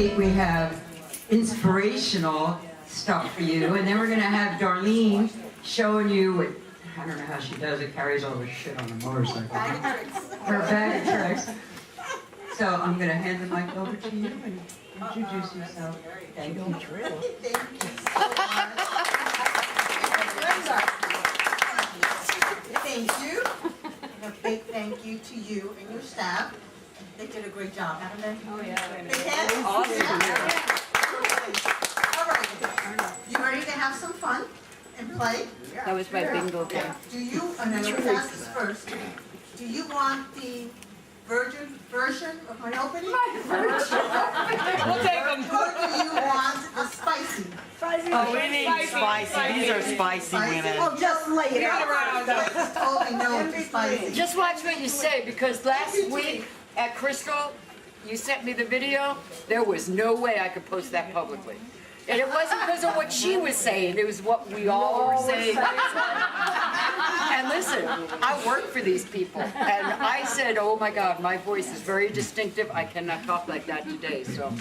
tonight we have inspirational stuff for you, and then we're going to have Darlene showing you what, I don't know how she does it, carries all this shit on a motorcycle. Her bag of tricks. So I'm going to hand the mic over to you and introduce yourself. Thank you. Thank you so much. Thank you. A big thank you to you and your staff. They did a great job, haven't they? Oh, yeah. They can? Awesome. Yeah. All right. You ready to have some fun and play? That was my bingo game. Do you, and I will ask this first, do you want the version of my opening? We'll take them. Or do you want the spicy? Oh, we need spicy. These are spicy women. Oh, just lay it out. Just told me no, it's spicy. Just watch what you say, because last week at Crystal, you sent me the video. There was no way I could post that publicly. And it wasn't because of what she was saying, it was what we all were saying. And listen, I work for these people, and I said, oh my God, my voice is very distinctive, I cannot talk like that today, so,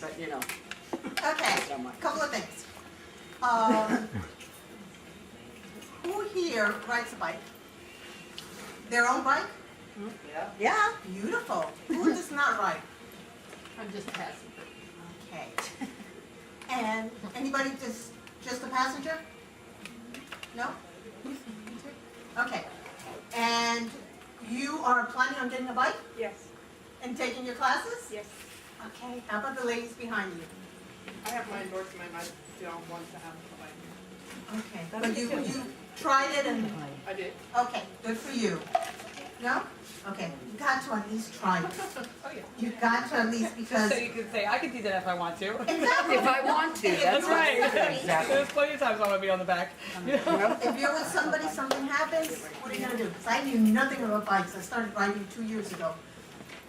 but you know. Okay, couple of things. Who here rides a bike? Their own bike? Yeah. Yeah, beautiful. Who does not ride? I'm just passing. Okay. And anybody just a passenger? No? Okay. And you are planning on getting a bike Yes, and taking your classes? yes. Okay, how about the ladies behind you? I have my endorsement, I don't want to have a bike. Okay, but you tried it and, I did. okay, good for you. No? Okay, you got to at least try it. Oh, yeah. You got to at least because, So you can say, I can do that if I want to. exactly. If I want to, that's right. Exactly. There's plenty of times I want to be on the back. If you're with somebody, something happens, what are you gonna do? Because I knew nothing about bikes. I started riding 2 years ago.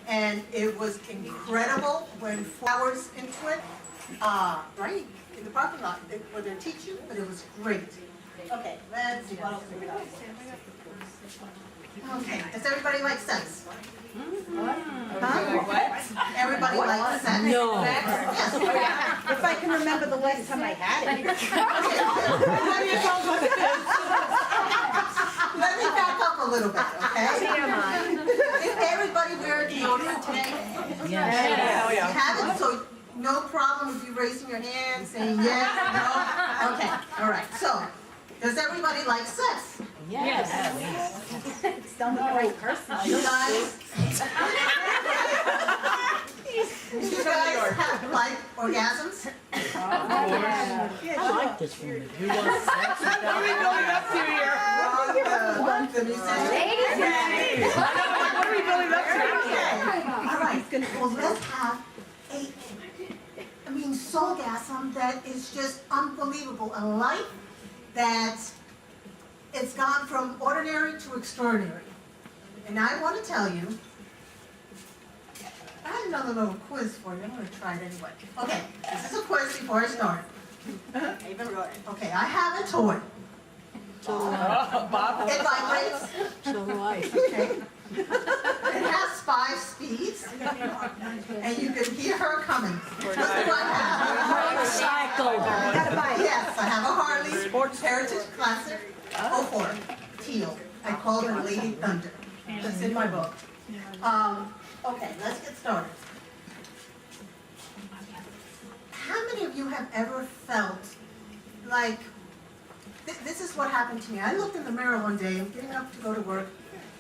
And it was incredible when 4 hours into it, right, in the parking lot, where they teach you, but it was great. Okay, let's see what else we got. Okay, does everybody like sex? Huh? What? Everybody likes sex? No. Yes. Okay. If I can remember the last time I had it. Let me back up a little bit, okay? Did everybody wear deodorant today? Yes. You haven't, so no problem with you raising your hand, saying yes, no? Okay, all right. So, does everybody like sex? Yes. It's done with the right person. You guys? You guys have like orgasms? I like this woman. Who wants sex with What are we building up to here? The musician? What are we building up to? Okay, all right. Well, let's have a soulgasm that is just unbelievable. A life that it's gone from ordinary to extraordinary. And I want to tell you, I have another little quiz for you. I'm going to try it anyway. Okay, this is a quiz before I start. Okay, I have a toy. It vibrates. So do I. Okay. It has 5 speeds, and you can hear her coming. What do I have? Motorcycle. Yes, I have a Harley Sports Heritage Classic 04, teal. I call her Lady Thunder. It's in my book. Okay, let's get started. How many of you have ever felt like, this is what happened to me. I looked in the mirror one day, I'm getting up to go to work.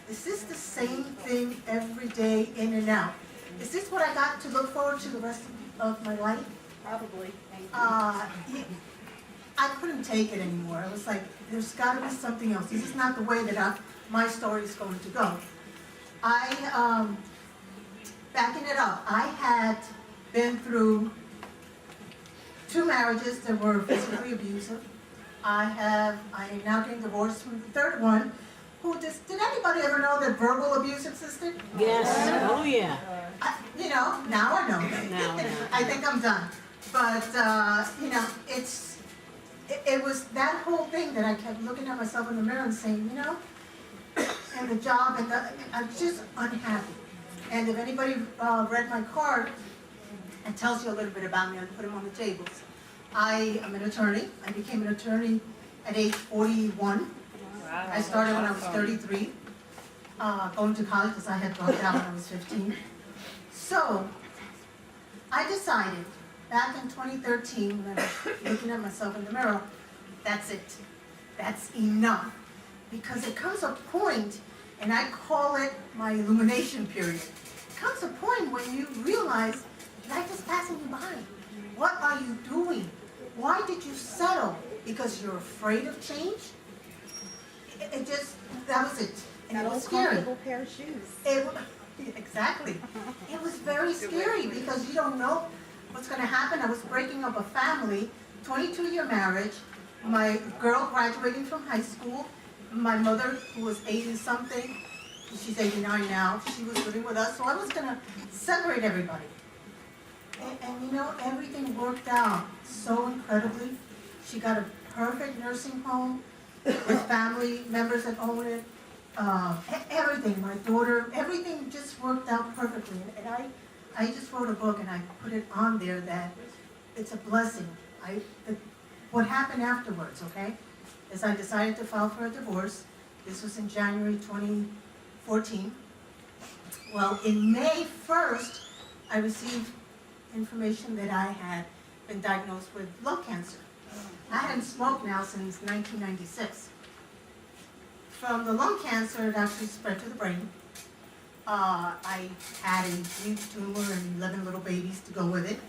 Is this the same thing every day, in and out? Is this what I got to look forward to the rest of my life? Probably. I couldn't take it anymore. I was like, there's got to be something else. This is not the way that my story is going to go. Backing it up, I had been through 2 marriages that were physically abusive. I am now getting divorced from the 3rd one. Did anybody ever know that verbal abuse existed? Yes. Oh, yeah. Now I know. Now. I think I'm done. But, it was that whole thing that I kept looking at myself in the mirror and saying, and the job, and I'm just unhappy. And if anybody read my card, It tells you a little bit about me. I'll put them on the tables. I am an attorney. I became an attorney at age 41. I started when I was 33, going to college because I had dropped out when I was 15. So, I decided back in 2013 when I was looking at myself in the mirror, that's it. That's enough. Because it comes a point, and I call it my illumination period. It comes a point when you realize life is passing you by. What are you doing? Why did you settle? Because you're afraid of change? It just, that was it. And it was scary. Comfortable pair of shoes. Exactly. It was very scary because you don't know what's going to happen. I was breaking up a family, 22-year marriage, my girl graduating from high school, my mother, who was 80-something, she's 89 now, she was living with us, so I was going to separate everybody. And you know, everything worked out so incredibly. She got a perfect nursing home with family members that own it. Everything, my daughter, everything just worked out perfectly. And I just wrote a book and I put it on there that it's a blessing. What happened afterwards, okay, is I decided to file for a divorce. This was in January 2014. Well, in May 1st, I received information that I had been diagnosed with lung cancer. I hadn't smoked now since 1996. From the lung cancer, it actually spread to the brain. I had a huge tumor and 11 little babies to go with it.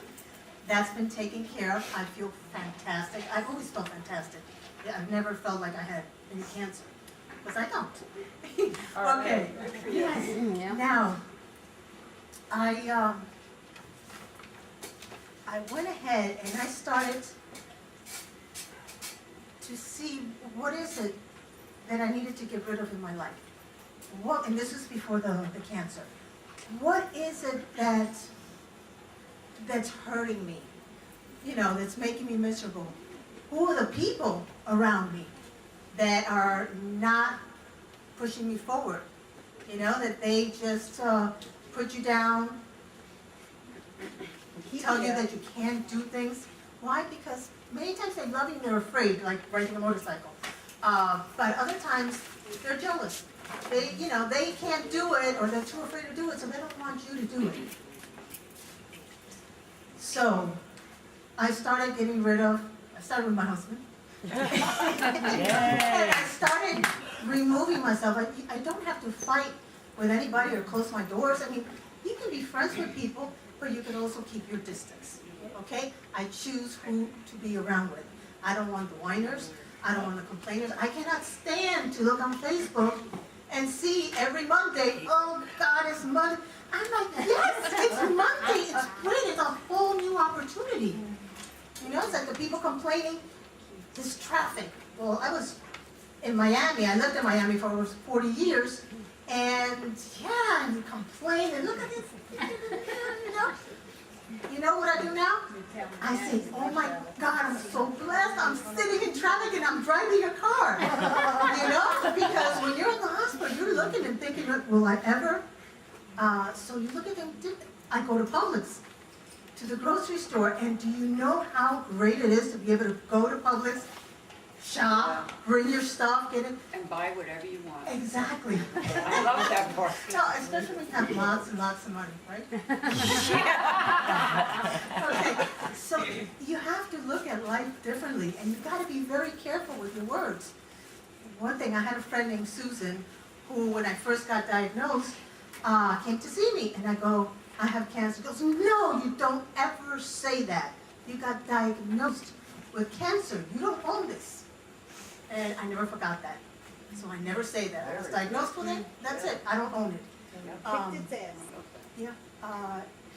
That's been taken care of. I feel fantastic. I've always felt fantastic. I've never felt like I had any cancer, because I don't. Okay. Yes. Now, I went ahead and I started to see what is it that I needed to get rid of in my life. What, and this was before the cancer. What is it that's hurting me? You know, that's making me miserable? Who are the people around me that are not pushing me forward? You know, that they just put you down, tell you that you can't do things. Why? Because many times they love you and they're afraid, like riding a motorcycle. But other times they're jealous. They, you know, they can't do it or they're too afraid to do it, so they don't want you to do it. So I started getting rid of, I started with my husband. And I started removing myself. I don't have to fight with anybody or close my doors. I mean, you can be friends with people, but you can also keep your distance, okay? I choose who to be around with. I don't want the whiners. I don't want the complainers. I cannot stand to look on Facebook and see every Monday, oh God, it's Monday. I'm like, yes, it's Monday. It's great. It's a whole new opportunity. You know, it's like the people complaining, this traffic. Well, I was in Miami. I lived in Miami for over 40 years. And yeah, you complain and look at this, you know. You know what I do now? I say, oh my God, I'm so blessed. I'm sitting in traffic and I'm driving a car. You know, because when you're in the hospital, you're looking and thinking, will I ever? So you look at them. I go to Publix, to the grocery store, and do you know how great it is to be able to go to Publix, shop, bring your stuff, get it? And buy whatever you want. Exactly. I love that part. No, especially when you have lots and lots of money, right? Okay, so you have to look at life differently, and you've got to be very careful with your words. One thing, I had a friend named Susan, who, when I first got diagnosed, came to see me, and I go, I have cancer. She goes, no, you don't ever say that. You got diagnosed with cancer. You don't own this. And I never forgot that. So I never say that. I was diagnosed with it, that's it. I don't own it. Kicked its ass. Yeah,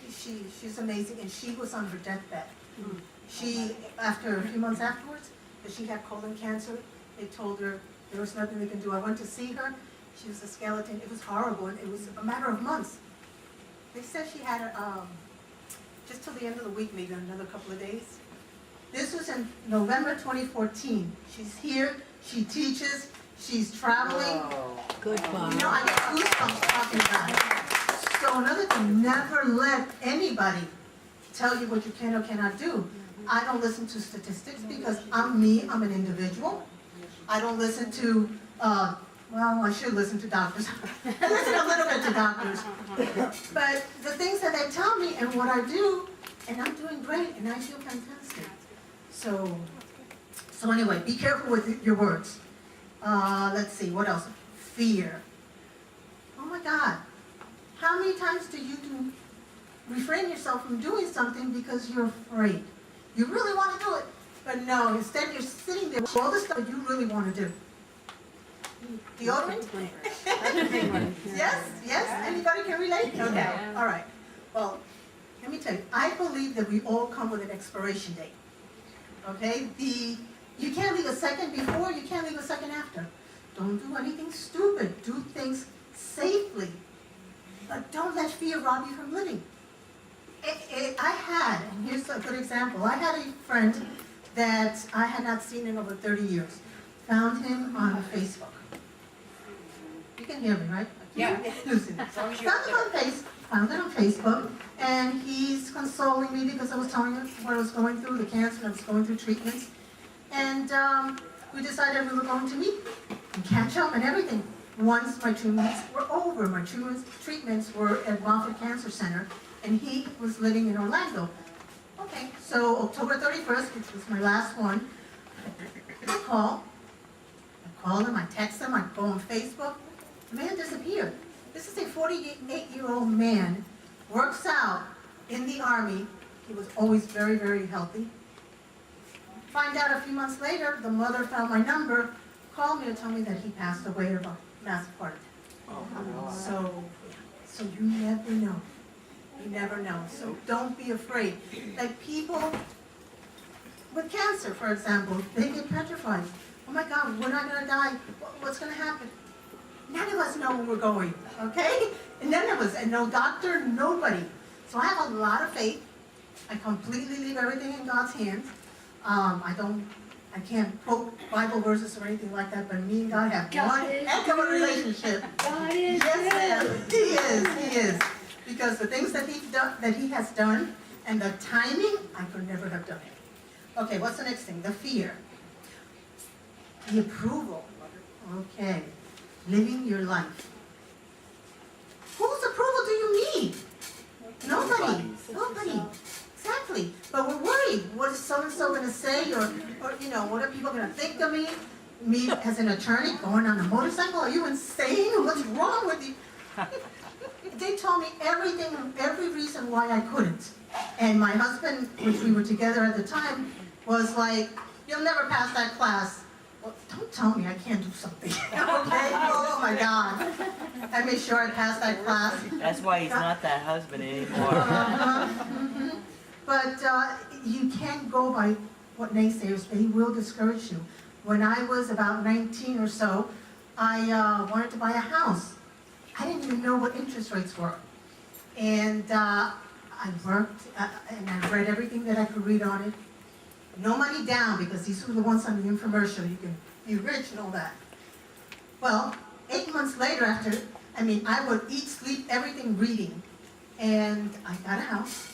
she's amazing, and she was on her deathbed. She, after a few months afterwards, that she had colon cancer, they told her there was nothing they can do. I went to see her. She was a skeleton. It was horrible, and it was a matter of months. They said she had just till the end of the week, maybe another couple of days. This was in November 2014. She's here. She teaches. She's traveling. Good You Bob. know, I get goosebumps talking about it. So another thing, never let anybody tell you what you can or cannot do. I don't listen to statistics because I'm me, I'm an individual. I don't listen to, well, I should listen to doctors. I listen a little bit to doctors. But the things that they tell me and what I do, and I'm doing great and I feel fantastic. So anyway, be careful with your words. Let's see, what else? Fear. Oh my God. How many times do you refrain yourself from doing something because you're afraid? You really want to do it, but no, instead you're sitting there with all the stuff you really want to do. Deodorant? Yes, anybody can relate? Okay, all right. Well, let me tell you, I believe that we all come with an expiration date. Okay, you can't leave a second before, you can't leave a second after. Don't do anything stupid, do things safely, but don't let fear rob you from living. And here's a good example, I had a friend that I had not seen in over 30 years. Found him on Facebook. You can hear me, right? Yeah. Found it on Facebook, and he's consoling me because I was telling him what I was going through, the cancer, and I was going through treatments. And we decided we were going to meet and catch up and everything. Once my treatments were over, my treatments were at Wofford Cancer Center, and he was living in Orlando. Okay, so October 31st, which was my last one, I call him, I text him, I go on Facebook. The man disappeared. This is a 48-year-old man, works out in the Army. He was always very, very healthy. Find out a few months later, the mother found my number, called me to tell me that he passed away of a massive heart attack. So you never know. You never know. So don't be afraid. Like people with cancer, for example, they get petrified. Oh my God, we're not going to die. What's going to happen? None of us know where we're going, okay? And none of us, and no doctor, nobody. So I have a lot of faith. I completely leave everything in God's hands. I can't quote Bible verses or anything like that, but me and God have one heck of a relationship. God is Yes, ma'am. He is. Because the things that he has done, and the timing, I could never have done it. Okay, what's the next thing? The fear. The approval. Okay. Living your life. Whose approval do you need? Nobody. Exactly. But we're worried. What is so-and-so going to say? Or what are people going to think of me? Me as an attorney going on a motorcycle? Are you insane? What's wrong with you? They told me everything, every reason why I couldn't. And my husband, which we were together at the time, was like, you'll never pass that class. Well, don't tell me I can't do something, okay? Oh my God. I made sure I passed that class. That's why he's not that husband anymore. But you can't go by what naysayers, they will discourage you. When I was about 19 or so, I wanted to buy a house. I didn't even know what interest rates were. And I worked and I read everything that I could read on it. No money down, because these were the ones on the infomercial. You can be rich and all that. Well, 8 months later I would eat, sleep, everything reading. And I got a house.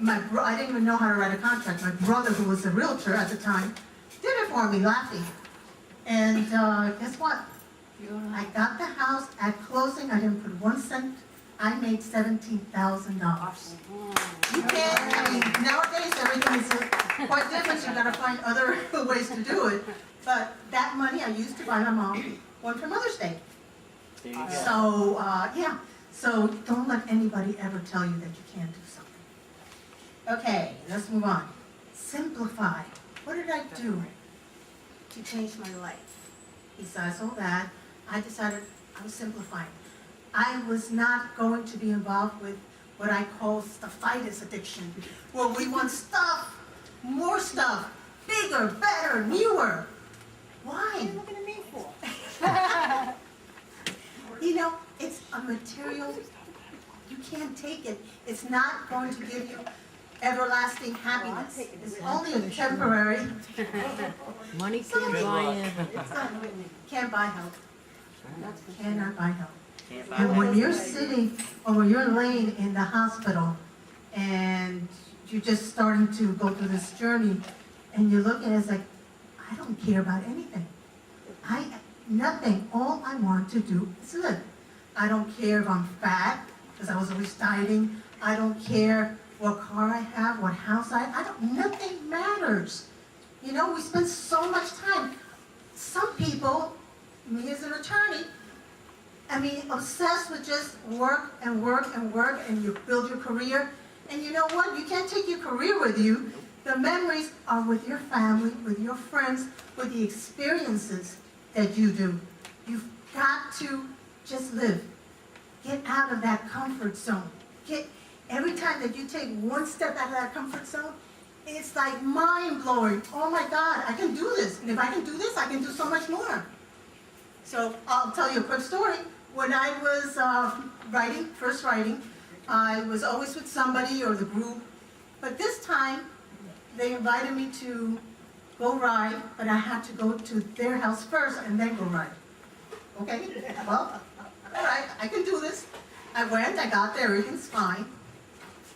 I didn't even know how to write a contract. My brother, who was a realtor at the time, did it for me, laughing. And guess what? I got the house at closing. I didn't put 1 cent. I made $17,000. You can't, nowadays everything is quite different. You've got to find other ways to do it. But that money I used to buy my mom one for Mother's Day. So, so don't let anybody ever tell you that you can't do something. Okay, let's move on. Simplify. What did I do to change my life? Besides all that, I decided I was simplifying. I was not going to be involved with what I call stuffitis addiction, where we want stuff, more stuff, bigger, better, newer. Why? What are you looking at me for? It's a material, you can't take it. It's not going to give you everlasting happiness. It's only a temporary. Money can't buy it. Can't buy health. Cannot buy health. And when you're sitting or when you're laying in the hospital and you're just starting to go through this journey, and you're looking at it, it's like, I don't care about anything. Nothing. All I want to do is live. I don't care if I'm fat, because I was always dieting. I don't care what car I have, what house nothing matters. You know, we spend so much time. Some people, me as an attorney, obsessed with just work and work and work, and you build your career. And you know what? You can't take your career with you. The memories are with your family, with your friends, with the experiences that you do. You've got to just live. Get out of that comfort zone. Every time that you take one step out of that comfort zone, it's like mind-blowing. Oh my God, I can do this. And if I can do this, I can do so much more. So I'll tell you a quick story. When I was first writing, I was always with somebody or the group. But this time, they invited me to go ride, but I had to go to their house first and then go ride. Okay, well, all right, I can do this. I went, I got there, everything's fine.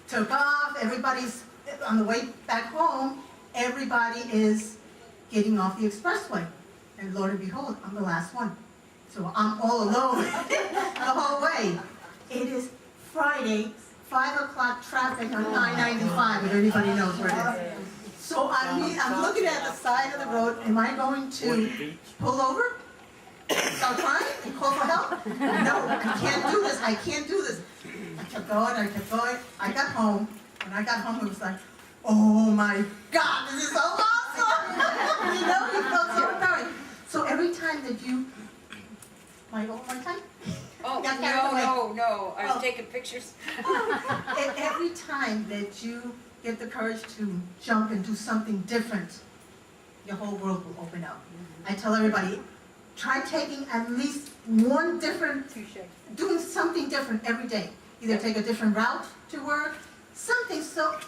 Took off, everybody's on the way back home, everybody is getting off the expressway. And lo and behold, I'm the last one. So I'm all alone the whole way. It is Friday, 5 o'clock traffic on 995, if anybody knows where it is. So I'm looking at the side of the road. Am I going to pull over, start crying, and call for help? No, I can't do this. I can't do this. I kept going. I got home. When I got home, it was like, oh my God, this is so awesome. You know, you felt so empowered. So every time that you, my time? Oh, Got carried away. no, I was taking pictures. Every time that you get the courage to jump and do something different, your whole world will open up. I tell everybody, try taking at least one different, doing something different every day. Either take a different route to work, something so,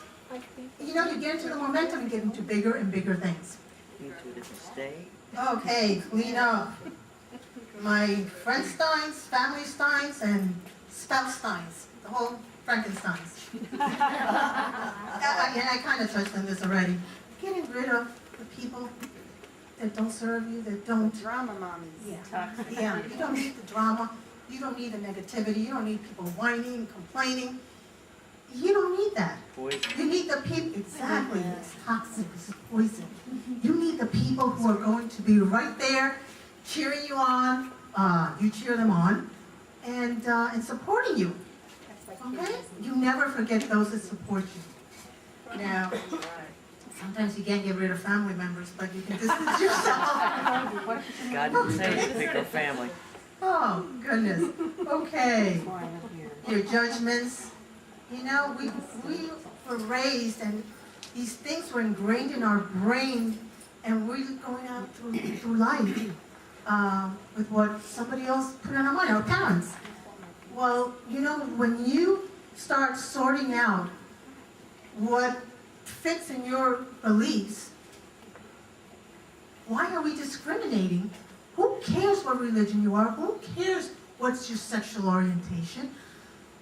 you know, you get into the momentum and get into bigger and bigger things. Into a different state. Okay, clean up. My friend Steins, family Steins, and spouse Steins, the whole Frankensteins. I kind of touched on this already. Getting rid of the people that don't serve you, that don't. Drama mommies. Yeah, you don't need the drama. You don't need the negativity. You don't need people whining, complaining. You don't need that. Poison. You need the people, exactly, it's toxic, it's poison. You need the people who are going to be right there, cheering you on, you cheer them on, and supporting you, okay? You never forget those that support you. Now, sometimes you can't get rid of family members, but you can distance yourself. God didn't say pick our family. Oh, goodness, okay. Your judgments. You know, we were raised, and these things were ingrained in our brain, and we're going out through life with what somebody else put on our mind, our parents. Well, you know, when you start sorting out what fits in your beliefs, why are we discriminating? Who cares what religion you are? Who cares what's your sexual orientation?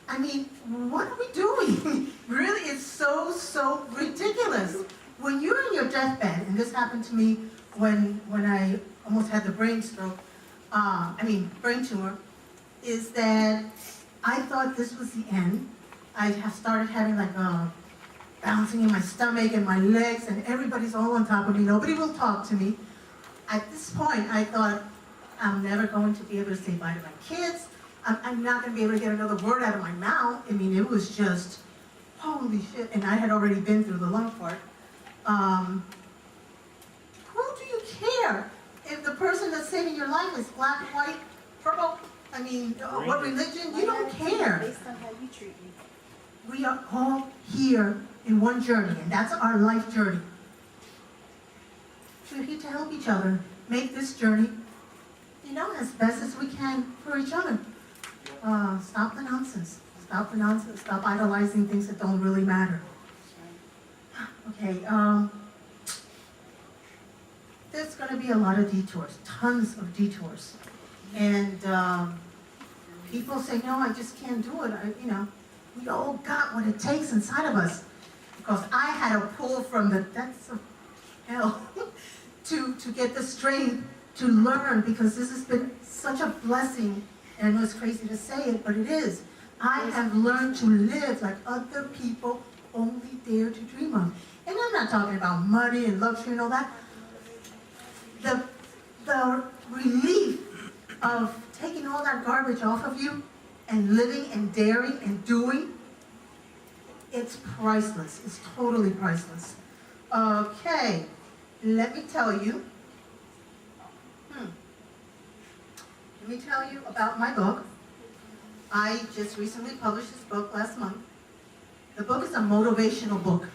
I mean, what are we doing? Really, it's so ridiculous. When you're in your deathbed, and this happened to me when I almost had the brain stroke, brain tumor, is that I thought this was the end. I have started having like a bouncing in my stomach and my legs, and everybody's all on top of me. Nobody will talk to me. At this point, I thought, I'm never going to be able to say bye to my kids. I'm not going to be able to get another word out of my mouth. I mean, it was just, holy shit. And I had already been through the lung part. Who do you care if the person that's saving your life is black, white, purple? I mean, what religion? You don't care. Based on how you treat me. We are all here in one journey, and that's our life journey. We're here to help each other make this journey, you know, as best as we can for each other. Stop the nonsense. Stop the nonsense. Stop idolizing things that don't really matter. Okay, there's going to be a lot of detours, tons of detours. And people say, no, I just can't do it. we all got what it takes inside of us. Because I had to pull from the depths of hell to get the strength to learn, because this has been such a blessing. And I know it's crazy to say it, but it is. I have learned to live like other people only dare to dream of. And I'm not talking about money and luxury and all that. The relief of taking all that garbage off of you and living and daring and doing, it's priceless. It's totally priceless. Okay, let me tell you. Let me tell you about my book. I just recently published this book last month. The book is a motivational book,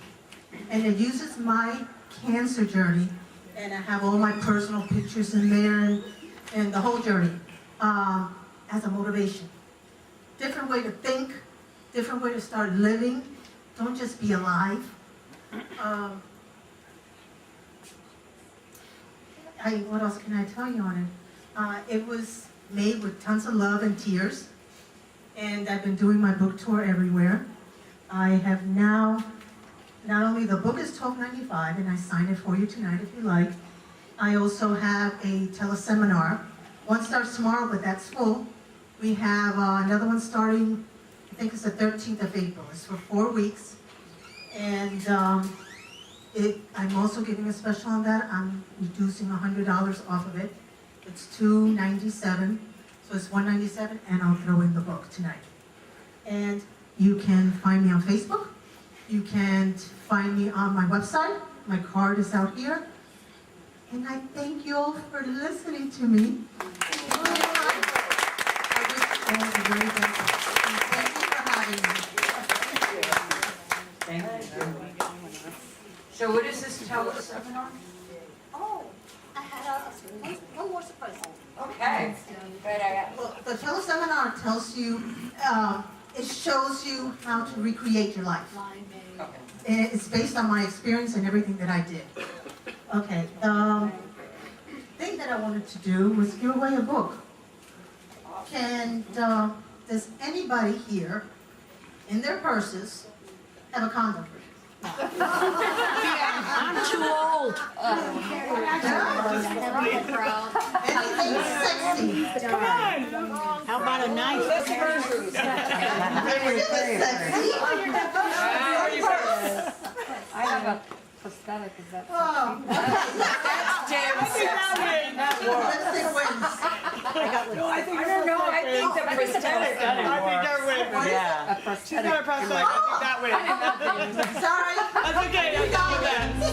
and it uses my cancer journey, and I have all my personal pictures in there and the whole journey as a motivation. Different way to think, different way to start living. Don't just be alive. What else can I tell you on it? It was made with tons of love and tears, and I've been doing my book tour everywhere. I have now, not only the book is $12.95, and I sign it for you tonight if you like. I also have a teleseminar. One starts tomorrow, but that's full. We have another one starting, I think it's the 13th of April. It's for 4 weeks. And I'm also giving a special on that. I'm reducing $100 off of it. It's $297, so it's $197, and I'll throw in the book tonight. And you can find me on Facebook. You can find me on my website. My card is out here. And I thank you all for listening to me. I wish you all the very best. And thank you for having me. Thank you. So what is this teleseminar? Oh, I had one more surprise. Okay. Well, the teleseminar tells you, it shows you how to recreate your life. Okay. And it's based on my experience and everything that I did. Okay, the thing that I wanted to do was give away a book. Does anybody here, in their purses, have a condom? I'm too old. Anything sexy? How about a knife? Anything sexy? I have a prosthetic, is that? Oh, That's damn sexy. lipstick wins. I don't know, I think the prosthetic. Yeah. A prosthetic. I think that wins. Sorry. That's okay. You got it.